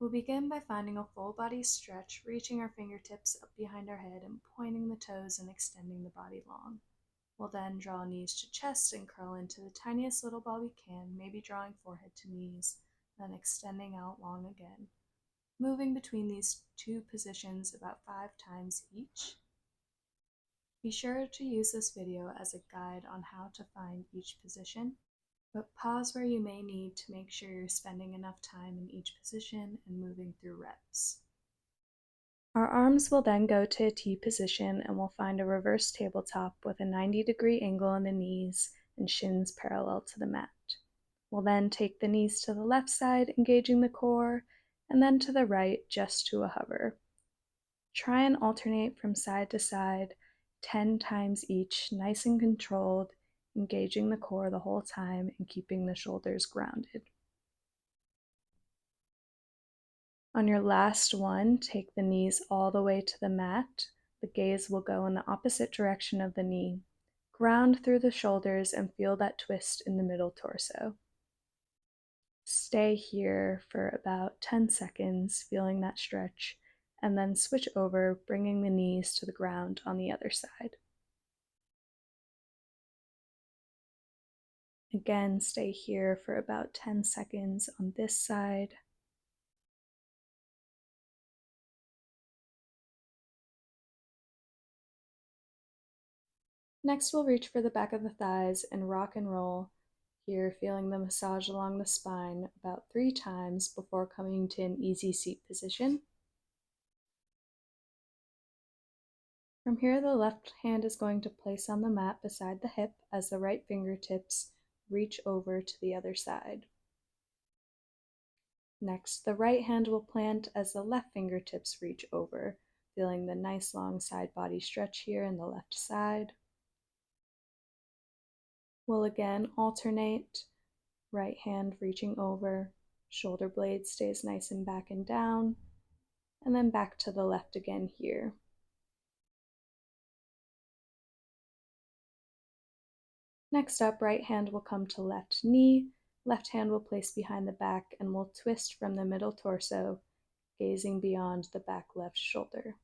We'll begin by finding a full body stretch, reaching our fingertips up behind our head and pointing the toes and extending the body long. We'll then draw knees to chest and curl into the tiniest little ball we can, maybe drawing forehead to knees, then extending out long again. Moving between these two positions about 5 times each. Be sure to use this video as a guide on how to find each position, but pause where you may need to make sure you're spending enough time in each position and moving through reps. Our arms will then go to a T position and we'll find a reverse tabletop with a 90-degree angle in the knees and shins parallel to the mat. We'll then take the knees to the left side, engaging the core, and then to the right, just to a hover. Try and alternate from side to side 10 times each, nice and controlled, engaging the core the whole time and keeping the shoulders grounded. On your last one, take the knees all the way to the mat. The gaze will go in the opposite direction of the knee. Ground through the shoulders and feel that twist in the middle torso. Stay here for about 10 seconds, feeling that stretch, and then switch over, bringing the knees to the ground on the other side. Again, stay here for about 10 seconds on this side. Next, we'll reach for the back of the thighs and rock and roll, here feeling the massage along the spine about 3 times before coming to an easy seat position. From here, the left hand is going to place on the mat beside the hip as the right fingertips reach over to the other side. Next, the right hand will plant as the left fingertips reach over, feeling the nice long side body stretch here in the left side. We'll again alternate, right hand reaching over, shoulder blade stays nice and back and down, and then back to the left again here. Next up, right hand will come to left knee, left hand will place behind the back and will twist from the middle torso, gazing beyond the back left shoulder.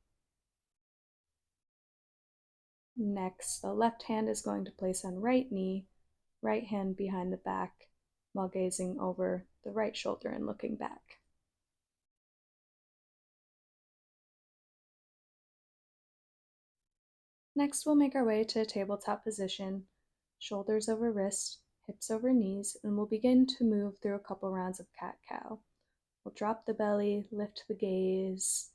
Next, the left hand is going to place on right knee, right hand behind the back, while gazing over the right shoulder and looking back. Next, we'll make our way to a tabletop position, shoulders over wrist, hips over knees, and we'll begin to move through a couple rounds of cat-cow. We'll drop the belly, lift the gaze.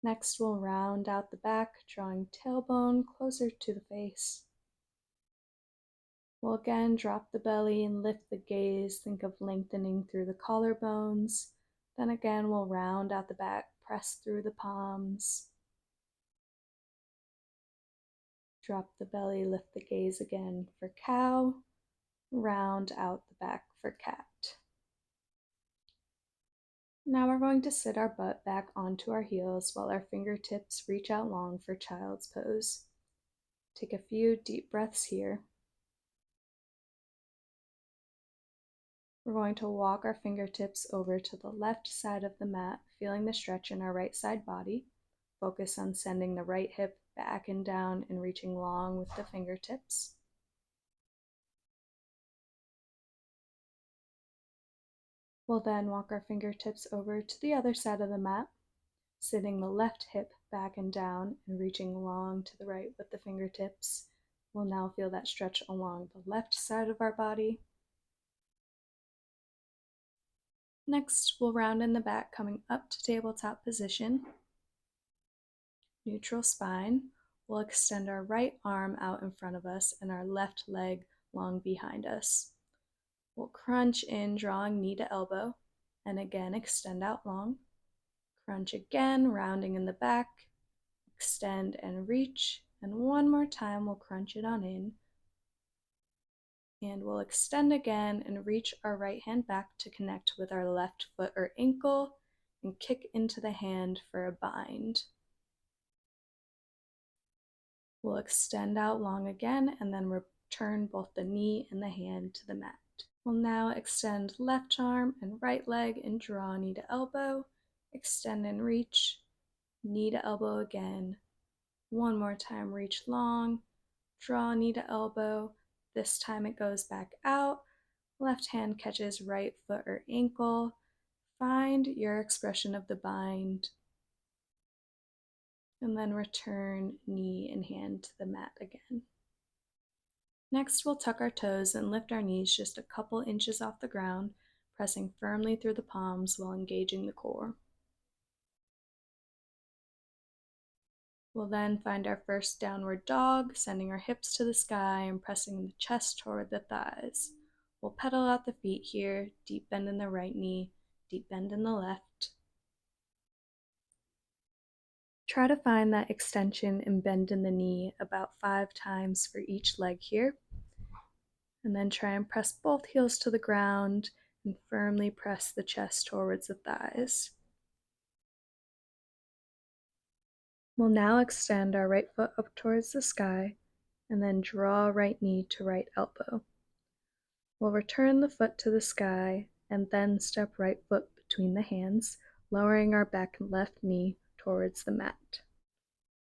Next, we'll round out the back, drawing tailbone closer to the face. We'll again drop the belly and lift the gaze, think of lengthening through the collarbones. Then again, we'll round out the back, press through the palms. Drop the belly, lift the gaze again for cow, round out the back for cat. Now we're going to sit our butt back onto our heels while our fingertips reach out long for child's pose. Take a few deep breaths here. We're going to walk our fingertips over to the left side of the mat, feeling the stretch in our right side body. Focus on sending the right hip back and down and reaching long with the fingertips. We'll then walk our fingertips over to the other side of the mat, sitting the left hip back and down and reaching long to the right with the fingertips. We'll now feel that stretch along the left side of our body. Next, we'll round in the back, coming up to tabletop position. Neutral spine. We'll extend our right arm out in front of us and our left leg long behind us. We'll crunch in, drawing knee to elbow, and again extend out long. Crunch again, rounding in the back, extend and reach, and one more time we'll crunch it on in. And we'll extend again and reach our right hand back to connect with our left foot or ankle and kick into the hand for a bind. We'll extend out long again and then return both the knee and the hand to the mat. We'll now extend left arm and right leg and draw knee to elbow, extend and reach, knee to elbow again. One more time, reach long, draw knee to elbow. This time it goes back out. Left hand catches right foot or ankle. Find your expression of the bind. And then return knee and hand to the mat again. Next, we'll tuck our toes and lift our knees just a couple inches off the ground, pressing firmly through the palms while engaging the core. We'll then find our first downward dog, sending our hips to the sky and pressing the chest toward the thighs. We'll pedal out the feet here, deep bend in the right knee, deep bend in the left. Try to find that extension and bend in the knee about 5 times for each leg here. And then try and press both heels to the ground and firmly press the chest towards the thighs. We'll now extend our right foot up towards the sky and then draw right knee to right elbow. We'll return the foot to the sky and then step right foot between the hands, lowering our back and left knee towards the mat.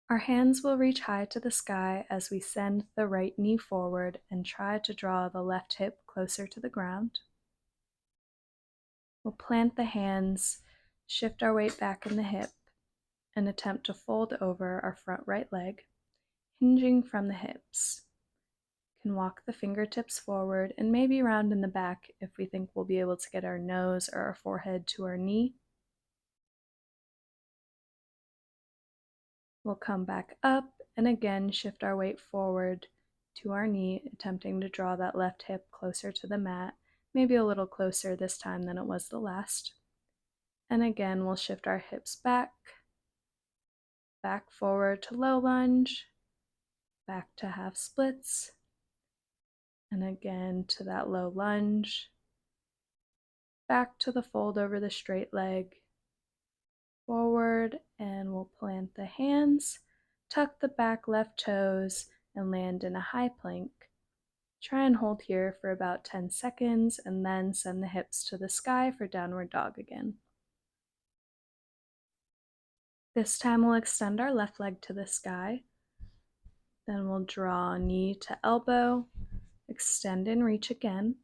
Our hands will reach high to the sky as we send the right knee forward and try to draw the left hip closer to the ground. We'll plant the hands, shift our weight back in the hip, and attempt to fold over our front right leg, hinging from the hips. Can walk the fingertips forward and maybe round in the back if we think we'll be able to get our nose or our forehead to our knee. We'll come back up and again shift our weight forward to our knee, attempting to draw that left hip closer to the mat, maybe a little closer this time than it was the last. And again, we'll shift our hips back forward to low lunge, back to half splits, and again to that low lunge, back to the fold over the straight leg, forward, and we'll plant the hands, tuck the back left toes, and land in a high plank. Try and hold here for about 10 seconds, and then send the hips to the sky for downward dog again. This time we'll extend our left leg to the sky. Then we'll draw knee to elbow, extend and reach again.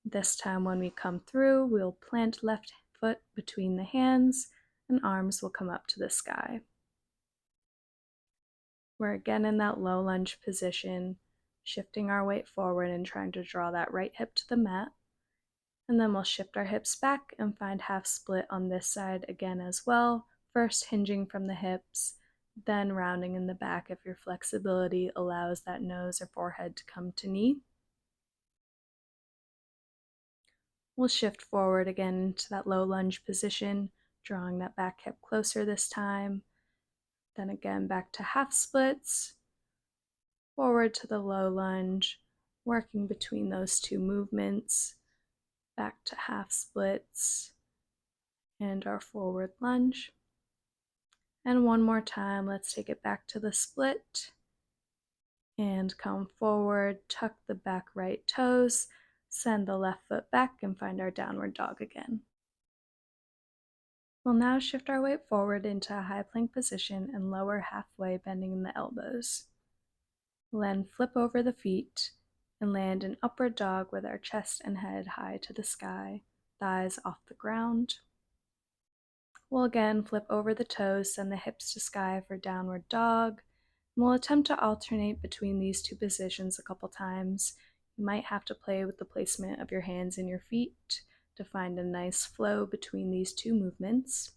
This time when we come through, we'll plant left foot between the hands and arms will come up to the sky. We're again in that low lunge position, shifting our weight forward and trying to draw that right hip to the mat. And then we'll shift our hips back and find half split on this side again as well, first hinging from the hips, then rounding in the back if your flexibility allows that nose or forehead to come to knee. We'll shift forward again into that low lunge position, drawing that back hip closer this time. Then again back to half splits, forward to the low lunge, working between those two movements, back to half splits, and our forward lunge. And one more time, let's take it back to the split, and come forward, tuck the back right toes, send the left foot back, and find our downward dog again. We'll now shift our weight forward into a high plank position and lower halfway, bending in the elbows. We'll then flip over the feet and land in upward dog with our chest and head high to the sky, thighs off the ground. We'll again flip over the toes, send the hips to sky for downward dog. We'll attempt to alternate between these two positions a couple times. You might have to play with the placement of your hands and your feet to find a nice flow between these two movements.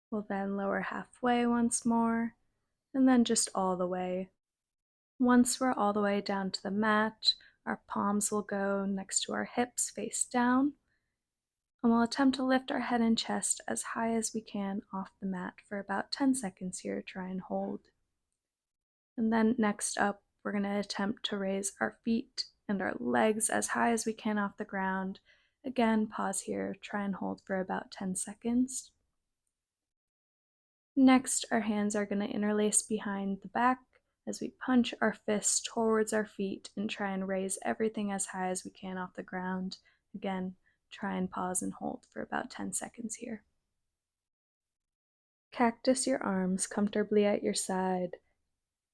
We'll then lower halfway once more, and then just all the way. Once we're all the way down to the mat, our palms will go next to our hips face down, and we'll attempt to lift our head and chest as high as we can off the mat for about 10 seconds here. Try and hold. And then next up, we're going to attempt to raise our feet and our legs as high as we can off the ground. Again, pause here, try and hold for about 10 seconds. Next, our hands are going to interlace behind the back as we punch our fists towards our feet and try and raise everything as high as we can off the ground. Again, try and pause and hold for about 10 seconds here. Cactus your arms comfortably at your side.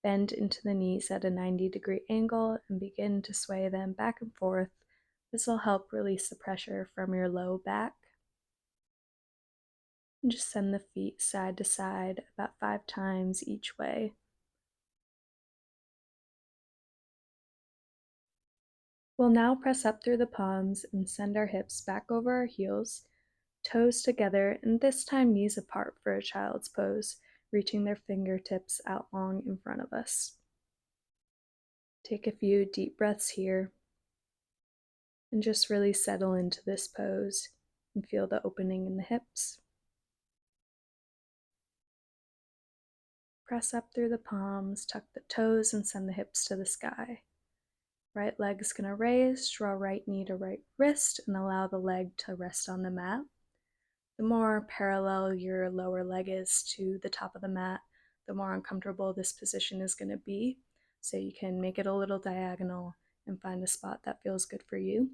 Bend into the knees at a 90-degree angle and begin to sway them back and forth. This will help release the pressure from your low back. And just send the feet side to side about 5 times each way. We'll now press up through the palms and send our hips back over our heels, toes together, and this time knees apart for a child's pose, reaching their fingertips out long in front of us. Take a few deep breaths here and just really settle into this pose and feel the opening in the hips. Press up through the palms, tuck the toes, and send the hips to the sky. Right leg's going to raise, draw right knee to right wrist, and allow the leg to rest on the mat. The more parallel your lower leg is to the top of the mat, the more uncomfortable this position is going to be. So you can make it a little diagonal and find a spot that feels good for you.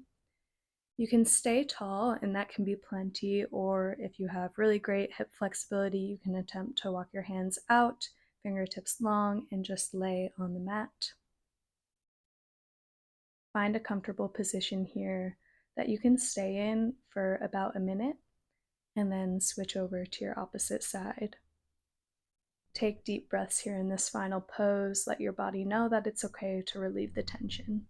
You can stay tall, and that can be plenty, or if you have really great hip flexibility, you can attempt to walk your hands out, fingertips long, and just lay on the mat. Find a comfortable position here that you can stay in for about a minute, and then switch over to your opposite side. Take deep breaths here in this final pose. Let your body know that it's okay to relieve the tension.